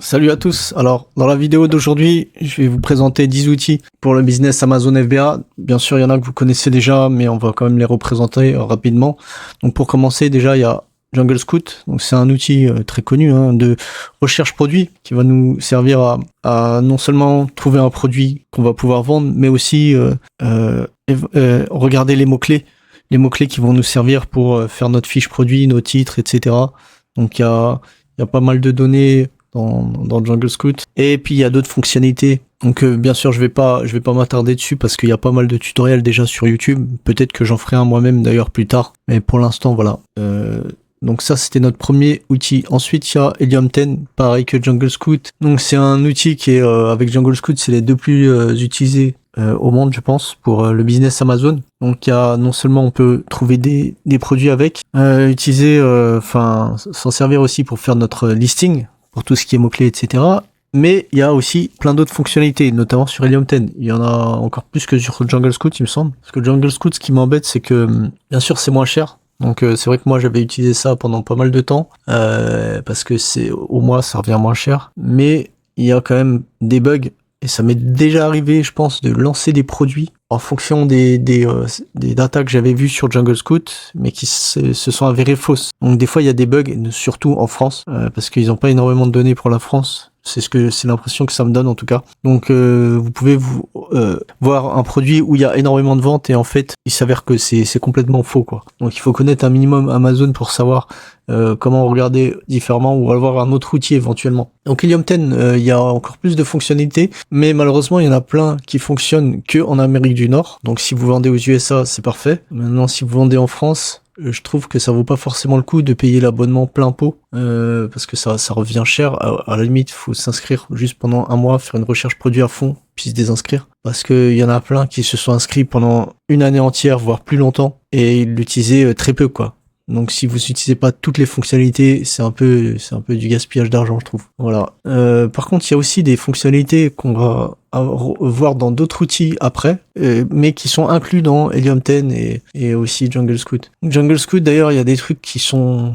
Salut à tous. Alors, dans la vidéo d'aujourd'hui, je vais vous présenter 10 outils pour le business Amazon FBA. Bien sûr, il y en a que vous connaissez déjà, mais on va quand même les représenter rapidement. Donc, pour commencer, déjà, il y a Jungle Scout. Donc, c'est un outil très connu de recherche produit qui va nous servir à non seulement trouver un produit qu'on va pouvoir vendre, mais aussi regarder les mots-clés. Les mots-clés qui vont nous servir pour faire notre fiche produit, nos titres, etc. Donc, il y a pas mal de données dans Jungle Scout. Et puis il y a d'autres fonctionnalités. Donc bien sûr, je vais pas m'attarder dessus parce qu'il y a pas mal de tutoriels déjà sur YouTube. Peut-être que j'en ferai un moi-même d'ailleurs plus tard. Mais pour l'instant, voilà. Donc ça, c'était notre premier outil. Ensuite, il y a Helium 10, pareil que Jungle Scout. Donc c'est un outil qui est avec Jungle Scout, c'est les deux plus utilisés au monde, je pense, pour le business Amazon. Donc il y a non seulement on peut trouver des produits avec, utiliser, s'en servir aussi pour faire notre listing, pour tout ce qui est mots-clés, etc. Mais il y a aussi plein d'autres fonctionnalités, notamment sur Helium 10. Il y en a encore plus que sur Jungle Scout, il me semble. Parce que Jungle Scout, ce qui m'embête, c'est que, bien sûr, c'est moins cher. Donc c'est vrai que moi, j'avais utilisé ça pendant pas mal de temps, parce que au mois, ça revient moins cher. Mais il y a quand même des bugs. Et ça m'est déjà arrivé, je pense, de lancer des produits en fonction des datas que j'avais vues sur Jungle Scout, mais qui se sont avérées fausses. Donc des fois, il y a des bugs, surtout en France, parce qu'ils n'ont pas énormément de données pour la France. C'est l'impression que ça me donne en tout cas. Donc vous pouvez voir un produit où il y a énormément de ventes et en fait, il s'avère que c'est complètement faux, quoi. Donc il faut connaître un minimum Amazon pour savoir comment regarder différemment ou avoir un autre outil éventuellement. Donc Helium 10, il y a encore plus de fonctionnalités, mais malheureusement il y en a plein qui fonctionnent que en Amérique du Nord. Donc si vous vendez aux USA, c'est parfait. Maintenant, si vous vendez en France, je trouve que ça vaut pas forcément le coup de payer l'abonnement plein pot, parce que ça revient cher. À la limite, faut s'inscrire juste pendant un mois, faire une recherche produit à fond, puis se désinscrire. Parce que il y en a plein qui se sont inscrits pendant une année entière, voire plus longtemps, et ils l'utilisaient très peu, quoi. Donc si vous n'utilisez pas toutes les fonctionnalités, c'est un peu du gaspillage d'argent, je trouve. Voilà. Par contre, il y a aussi des fonctionnalités qu'on va voir dans d'autres outils après, mais qui sont inclus dans Helium 10 et aussi Jungle Scout. Jungle Scout, d'ailleurs, il y a des trucs qui sont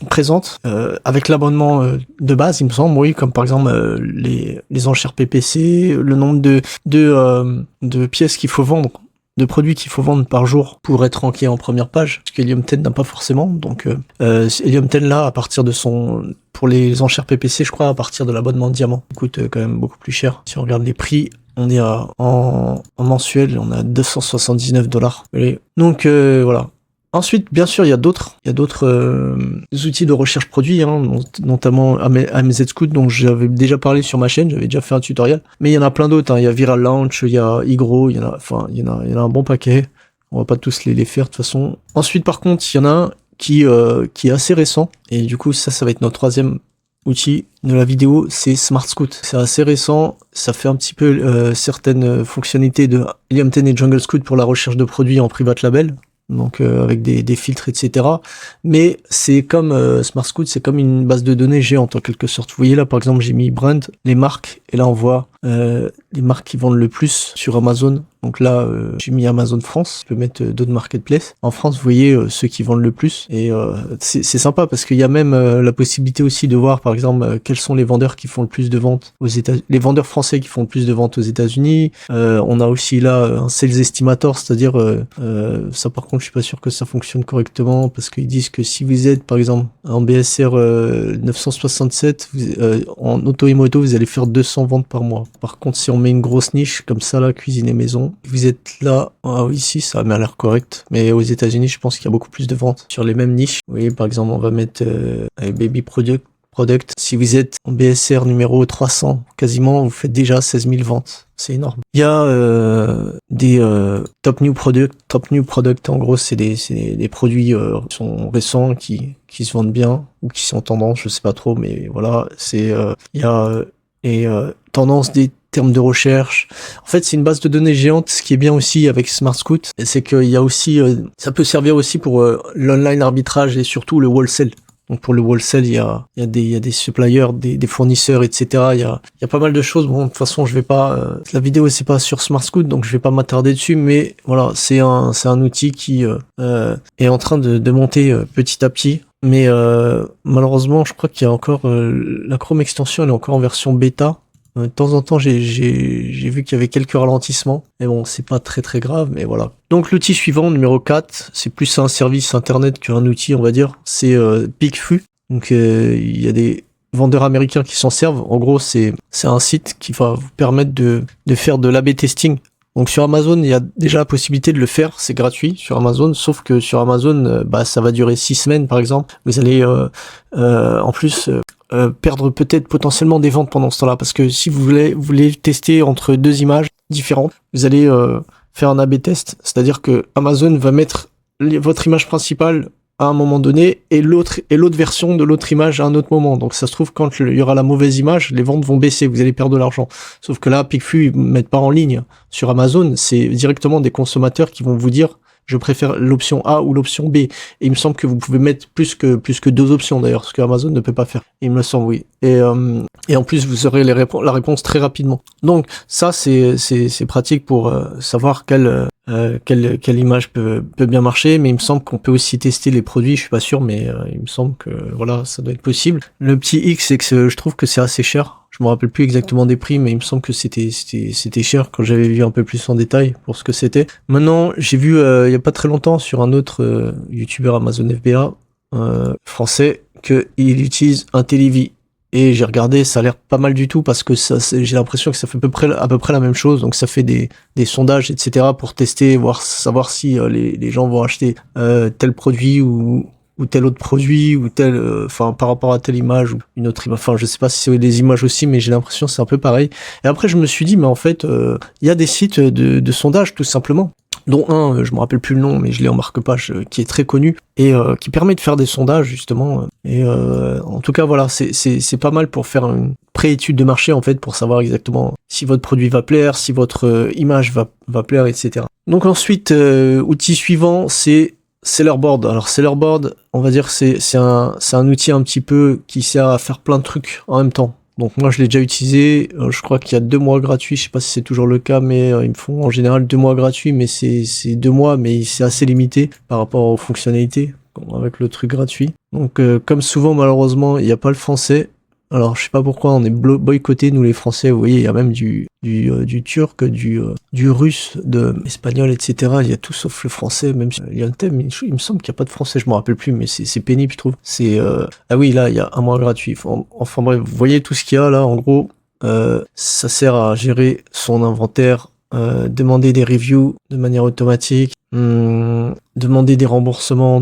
présentes avec l'abonnement de base, il me semble, oui, comme par exemple les enchères PPC, le nombre de pièces qu'il faut vendre, de produits qu'il faut vendre par jour pour être ranké en première page, parce qu'Helium 10 n'a pas forcément. Donc Helium 10 là, à partir de pour les enchères PPC, je crois, à partir de l'abonnement diamant, ça coûte quand même beaucoup plus cher. Si on regarde les prix, on est en mensuel, on a 279 $. Donc voilà. Ensuite, bien sûr, il y a d'autres outils de recherche produit, notamment AMZ Scout, dont j'avais déjà parlé sur ma chaîne, j'avais déjà fait un tutoriel. Mais il y en a plein d'autres, il y a Viral Launch, il y a Igro, il y en a un bon paquet. On va pas tous les faire de toute façon. Ensuite, par contre, il y en a un qui est assez récent, et du coup, ça va être notre troisième outil de la vidéo, c'est Smart Scout. C'est assez récent, ça fait un petit peu certaines fonctionnalités de Helium 10 et Jungle Scout pour la recherche de produits en private label. Donc avec des filtres, etc. Mais c'est comme Smart Scout, c'est comme une base de données géante en quelque sorte. Vous voyez là, par exemple, j'ai mis brand, les marques, et là on voit les marques qui vendent le plus sur Amazon. Donc là, j'ai mis Amazon France. Je peux mettre d'autres marketplaces. En France, vous voyez ceux qui vendent le plus. Et c'est sympa parce qu'il y a même la possibilité aussi de voir, par exemple, quels sont les vendeurs qui font le plus de ventes aux États-Unis. Les vendeurs français qui font le plus de ventes aux États-Unis. On a aussi là un sales estimator, c'est-à-dire ça, par contre, je suis pas sûr que ça fonctionne correctement parce qu'ils disent que si vous êtes, par exemple, en BSR 967, en auto et moto, vous allez faire 200 ventes par mois. Par contre, si on met une grosse niche comme ça, là, cuisine et maison, vous êtes là, ici, ça m'a l'air correct. Mais aux États-Unis, je pense qu'il y a beaucoup plus de ventes sur les mêmes niches. Vous voyez, par exemple, on va mettre baby product. Si vous êtes en BSR numéro 300, quasiment, vous faites déjà 16 000 ventes. C'est énorme. Il y a des top new product. En gros, c'est des produits qui sont récents, qui se vendent bien ou qui sont en tendance, je sais pas trop, mais voilà. Il y a tendance des termes de recherche. En fait, c'est une base de données géante. Ce qui est bien aussi avec Smart Scout, c'est qu'il y a aussi, ça peut servir aussi pour l'online arbitrage et surtout le wholesale. Donc pour le wholesale, il y a des suppliers, des fournisseurs, etc. Il y a pas mal de choses. Bon, de toute façon, je vais pas. La vidéo c'est pas sur Smart Scout, donc je vais pas m'attarder dessus. Mais voilà, c'est un outil qui est en train de monter petit à petit. mais malheureusement, je crois qu'il y a encore la Chrome extension, elle est encore en version bêta. De temps en temps, j'ai vu qu'il y avait quelques ralentissements, mais bon, c'est pas très très grave, mais voilà. Donc l'outil suivant, numéro 4, c'est plus un service internet qu'un outil, on va dire, c'est PickFu. Donc il y a des vendeurs américains qui s'en servent. En gros, c'est un site qui va vous permettre de faire de l'A/B testing. Donc sur Amazon, il y a déjà la possibilité de le faire, c'est gratuit sur Amazon, sauf que sur Amazon, ça va durer 6 semaines par exemple. Vous allez en plus perdre peut-être potentiellement des ventes pendant ce temps-là, parce que si vous voulez tester entre deux images différentes, vous allez faire un A/B test, c'est-à-dire que Amazon va mettre votre image principale à un moment donné et l'autre version de l'autre image à un autre moment. Donc ça se trouve, quand il y aura la mauvaise image, les ventes vont baisser, vous allez perdre de l'argent. Sauf que là, PickFu, ils mettent pas en ligne sur Amazon, c'est directement des consommateurs qui vont vous dire je préfère l'option A ou l'option B. Et il me semble que vous pouvez mettre plus que deux options d'ailleurs, ce que Amazon ne peut pas faire. Il me semble, oui. Et en plus, vous aurez la réponse très rapidement. Donc ça, c'est pratique pour savoir quelle image peut bien marcher, mais il me semble qu'on peut aussi tester les produits, je suis pas sûr, mais il me semble que voilà, ça doit être possible. Le petit X, c'est que je trouve que c'est assez cher. Je me rappelle plus exactement des prix, mais il me semble que c'était cher quand j'avais vu un peu plus en détail pour ce que c'était. Maintenant, j'ai vu il y a pas très longtemps sur un autre youtubeur Amazon FBA français qu'il utilise IntelliVie. Et j'ai regardé, ça a l'air pas mal du tout, parce que j'ai l'impression que ça fait à peu près la même chose. Donc ça fait des sondages, etc. pour tester, savoir si les gens vont acheter tel produit ou tel autre produit, ou par rapport à telle image ou une autre image. Enfin, je sais pas si c'est des images aussi, mais j'ai l'impression que c'est un peu pareil. Et après, je me suis dit, mais en fait, il y a des sites de sondage, tout simplement, dont un, je me rappelle plus le nom, mais je l'ai en marque-page, qui est très connu et qui permet de faire des sondages, justement. Et en tout cas, voilà, c'est pas mal pour faire une pré-étude de marché, en fait, pour savoir exactement si votre produit va plaire, si votre image va plaire, etc. Donc ensuite, outil suivant, c'est Sellerboard. Alors Sellerboard, on va dire, c'est un outil un petit peu qui sert à faire plein de trucs en même temps. Donc moi je l'ai déjà utilisé, je crois qu'il y a 2 mois gratuits, je sais pas si c'est toujours le cas, mais ils me font en général 2 mois gratuits, mais c'est 2 mois, mais c'est assez limité par rapport aux fonctionnalités avec le truc gratuit. Donc comme souvent, malheureusement, il n'y a pas le français. Alors je sais pas pourquoi on est boycottés, nous les Français. Vous voyez, il y a même du turc, du russe, de l'espagnol, etc. Il y a tout sauf le français. Même il y a un thème, il me semble qu'il n'y a pas de français, je me rappelle plus, mais c'est pénible, je trouve. Ah oui, là il y a 1 mois gratuit. Enfin bref, vous voyez tout ce qu'il y a là. En gros, ça sert à gérer son inventaire, demander des reviews de manière automatique, demander des remboursements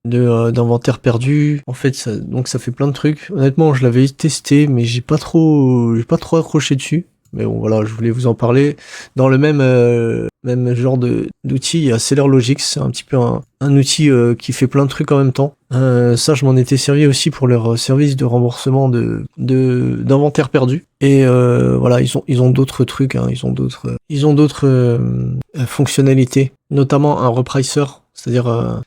d'inventaire perdu. En fait, donc ça fait plein de trucs. Honnêtement, je l'avais testé, mais j'ai pas trop accroché dessus. Mais bon, voilà, je voulais vous en parler. Dans le même genre d'outil, il y a SellerLogix, c'est un petit peu un outil qui fait plein de trucs en même temps. Ça, je m'en étais servi aussi pour leur service de remboursement d'inventaire perdu. Et voilà, ils ont d'autres trucs, hein, ils ont d'autres fonctionnalités, notamment un repricer. C'est-à-dire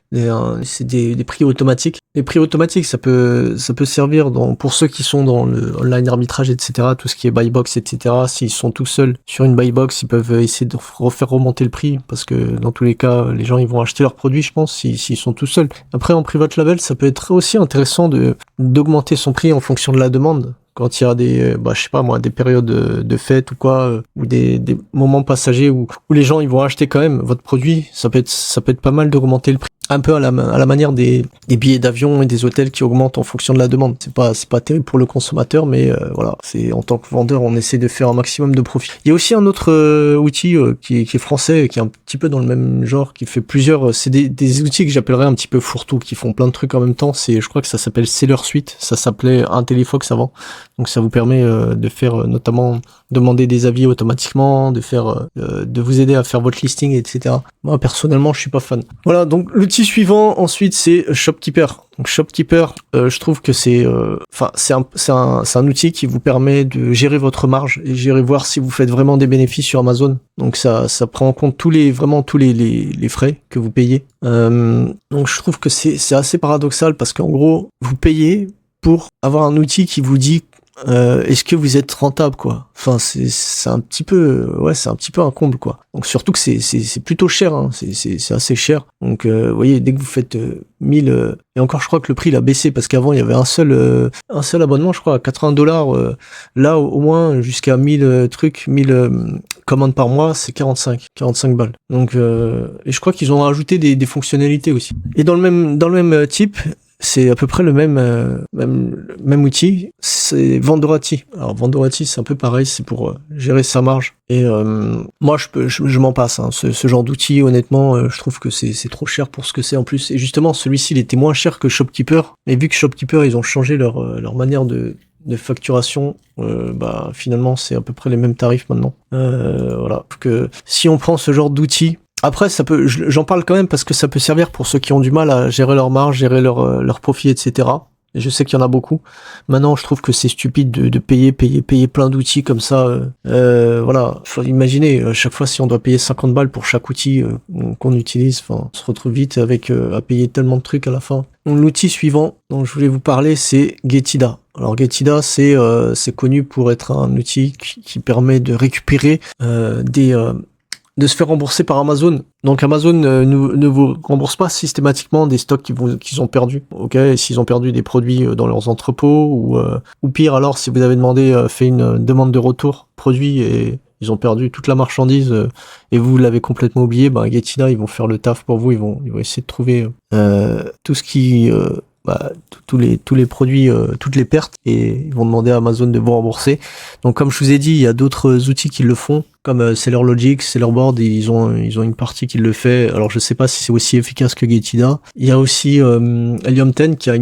c'est des prix automatiques. Les prix automatiques, ça peut servir pour ceux qui sont dans le online arbitrage, etc., tout ce qui est buy box, etc. S'ils sont tout seuls sur une buy box, ils peuvent essayer de refaire remonter le prix, parce que dans tous les cas, les gens ils vont acheter leurs produits, je pense, s'ils sont tout seuls. Après, en private label, ça peut être aussi intéressant d'augmenter son prix en fonction de la demande. Quand il y a je sais pas moi, des périodes de fête ou quoi, ou des moments passagers où les gens ils vont acheter quand même votre produit, ça peut être pas mal d'augmenter le prix. Un peu à la manière des billets d'avion et des hôtels qui augmentent en fonction de la demande. C'est pas terrible pour le consommateur, mais voilà, c'est en tant que vendeur, on essaie de faire un maximum de profit. Il y a aussi un autre outil qui est français, qui est un petit peu dans le même genre, qui fait plusieurs. C'est des outils que j'appellerais un petit peu fourre-tout, qui font plein de trucs en même temps. Je crois que ça s'appelle SellerSuite. Ça s'appelait IntelliFox avant. Donc ça vous permet de faire notamment demander des avis automatiquement, de vous aider à faire votre listing, etc. Moi personnellement, je suis pas fan. Voilà, donc l'outil suivant ensuite c'est Shopkeeper. Donc Shopkeeper, je trouve que c'est un outil qui vous permet de gérer votre marge et voir si vous faites vraiment des bénéfices sur Amazon. Donc ça prend en compte tous les frais que vous payez. Donc je trouve que c'est assez paradoxal, parce qu'en gros vous payez pour avoir un outil qui vous dit est-ce que vous êtes rentable, quoi? Enfin, c'est un petit peu, ouais, c'est un petit peu un comble, quoi. Donc surtout que c'est plutôt cher, hein. C'est assez cher. Donc, vous voyez, dès que vous faites 1000, et encore, je crois que le prix il a baissé parce qu'avant il y avait un seul abonnement, je crois, à $80. Là, au moins jusqu'à 1000 trucs, 1000 commandes par mois, c'est 45 balles. Donc, et je crois qu'ils ont rajouté des fonctionnalités aussi. Et dans le même type, c'est à peu près le même outil, c'est Vendorati. Alors Vendorati, c'est un peu pareil, c'est pour gérer sa marge. Et moi, je m'en passe. Hein. Ce genre d'outil, honnêtement, je trouve que c'est trop cher pour ce que c'est en plus. Et justement, celui-ci, il était moins cher que Shopkeeper. Et vu que Shopkeeper, ils ont changé leur manière de facturation, bah finalement, c'est à peu près les mêmes tarifs maintenant. Voilà. Donc, si on prend ce genre d'outil. Après, j'en parle quand même parce que ça peut servir pour ceux qui ont du mal à gérer leur marge, gérer leur profit, etc. Et je sais qu'il y en a beaucoup. Maintenant, je trouve que c'est stupide de payer plein d'outils comme ça. Voilà. Faut imaginer, chaque fois, si on doit payer 50 balles pour chaque outil qu'on utilise, enfin, on se retrouve vite avec à payer tellement de trucs à la fin. Donc, l'outil suivant dont je voulais vous parler, c'est Getida. Alors Getida, c'est connu pour être un outil qui permet de récupérer de se faire rembourser par Amazon. Donc Amazon ne vous rembourse pas systématiquement des stocks qu'ils ont perdus. Ok, s'ils ont perdu des produits dans leurs entrepôts ou pire alors si vous avez fait une demande de retour produit et ils ont perdu toute la marchandise et vous l'avez complètement oublié, ben Getida ils vont faire le taf pour vous, ils vont essayer de trouver tout ce qui tous les produits, toutes les pertes, et ils vont demander à Amazon de vous rembourser. Donc comme je vous ai dit, il y a d'autres outils qui le font, comme SellerLogic, Sellerboard, ils ont une partie qui le fait. Alors je sais pas si c'est aussi efficace que Getida. Il y a aussi Helium 10 qui a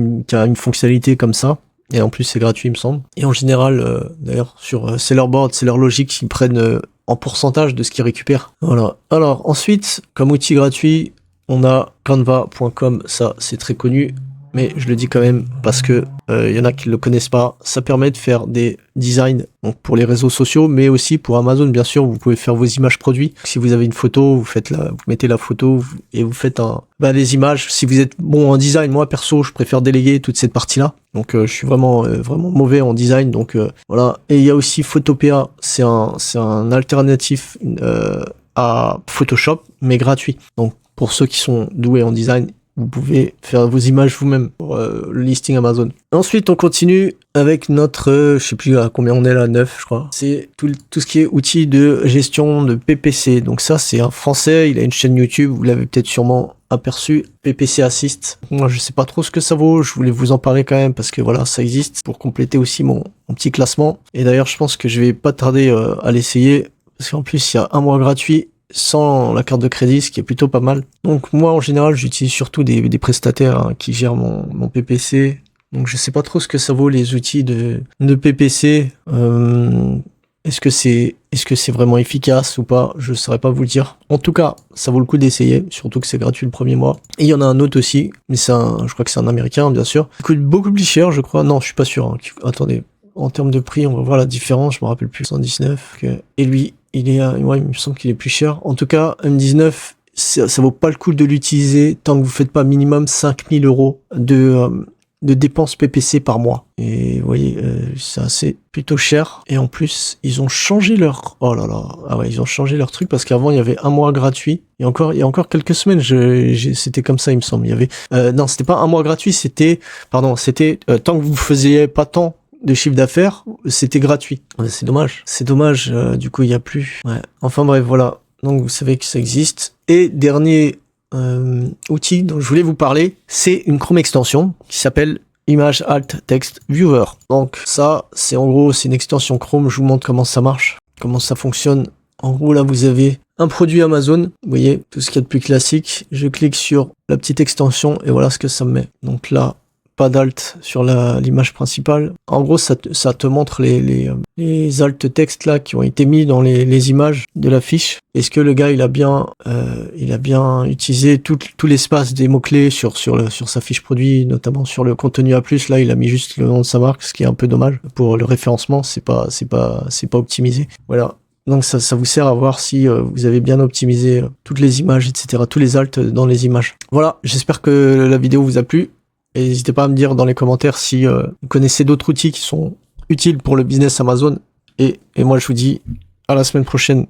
une fonctionnalité comme ça. Et en plus c'est gratuit il me semble. Et en général, d'ailleurs sur Sellerboard, SellerLogic, ils prennent en pourcentage de ce qu'ils récupèrent. Voilà. Alors ensuite, comme outil gratuit, on a Canva.com, ça c'est très connu. Mais je le dis quand même parce que y en a qui le connaissent pas. Ça permet de faire des designs donc pour les réseaux sociaux, mais aussi pour Amazon bien sûr. Vous pouvez faire vos images produits. Si vous avez une photo, vous mettez la photo et vous faites les images. Si vous êtes bon en design, moi perso, je préfère déléguer toute cette partie-là. Donc je suis vraiment mauvais en design. Donc voilà. Et il y a aussi Photopea. C'est un alternatif à Photoshop, mais gratuit. Donc pour ceux qui sont doués en design, vous pouvez faire vos images vous-même pour le listing Amazon. Ensuite, on continue avec notre, je sais plus à combien on est là, 9 je crois. C'est tout ce qui est outils de gestion de PPC. Donc ça, c'est un Français, il a une chaîne YouTube, vous l'avez peut-être sûrement aperçu, PPC Assist. Moi, je sais pas trop ce que ça vaut, je voulais vous en parler quand même parce que voilà, ça existe pour compléter aussi mon petit classement. Et d'ailleurs, je pense que je vais pas tarder à l'essayer parce qu'en plus, il y a un mois gratuit sans la carte de crédit, ce qui est plutôt pas mal. Donc moi en général j'utilise surtout des prestataires qui gèrent mon PPC. Donc je sais pas trop ce que ça vaut les outils de PPC. Est-ce que c'est vraiment efficace ou pas? Je saurais pas vous le dire. En tout cas, ça vaut le coup d'essayer, surtout que c'est gratuit le premier mois. Et il y en a un autre aussi, mais je crois que c'est un américain bien sûr. Il coûte beaucoup plus cher, je crois. Non, je suis pas sûr. Hein. Attendez, en termes de prix, on va voir la différence. Je me rappelle plus. 119. Okay. Et lui, il me semble qu'il est plus cher. En tout cas, M19, ça vaut pas le coup de l'utiliser tant que vous faites pas minimum 5000 € de dépenses PPC par mois. Et vous voyez, c'est assez plutôt cher. Et en plus, ils ont changé ils ont changé leur truc parce qu'avant il y avait un mois gratuit. Il y a encore quelques semaines, c'était comme ça, il me semble. Il y avait, non, c'était pas un mois gratuit, c'était tant que vous faisiez pas tant de chiffre d'affaires, c'était gratuit. C'est dommage, du coup il y a plus. Ouais. Enfin bref, voilà. Donc vous savez que ça existe. Et dernier outil dont je voulais vous parler, c'est une Chrome extension qui s'appelle Image Alt Text Viewer. Donc ça, c'est une extension Chrome. Je vous montre comment ça marche, comment ça fonctionne. En gros là vous avez un produit Amazon, vous voyez, tout ce qu'il y a de plus classique. Je clique sur la petite extension et voilà ce que ça me met. Donc là, pas d'alt sur l'image principale. En gros, ça te montre les alt textes là qui ont été mis dans les images de la fiche. Est-ce que le gars il a bien utilisé tout l'espace des mots-clés sur sa fiche produit, notamment sur le contenu A+, là il a mis juste le nom de sa marque, ce qui est un peu dommage. Pour le référencement, c'est pas optimisé. Voilà. Donc ça vous sert à voir si vous avez bien optimisé toutes les images, etc. Tous les alt dans les images. Voilà, j'espère que la vidéo vous a plu. Et n'hésitez pas à me dire dans les commentaires si vous connaissez d'autres outils qui sont utile pour le business Amazon. Et moi, je vous dis à la semaine prochaine.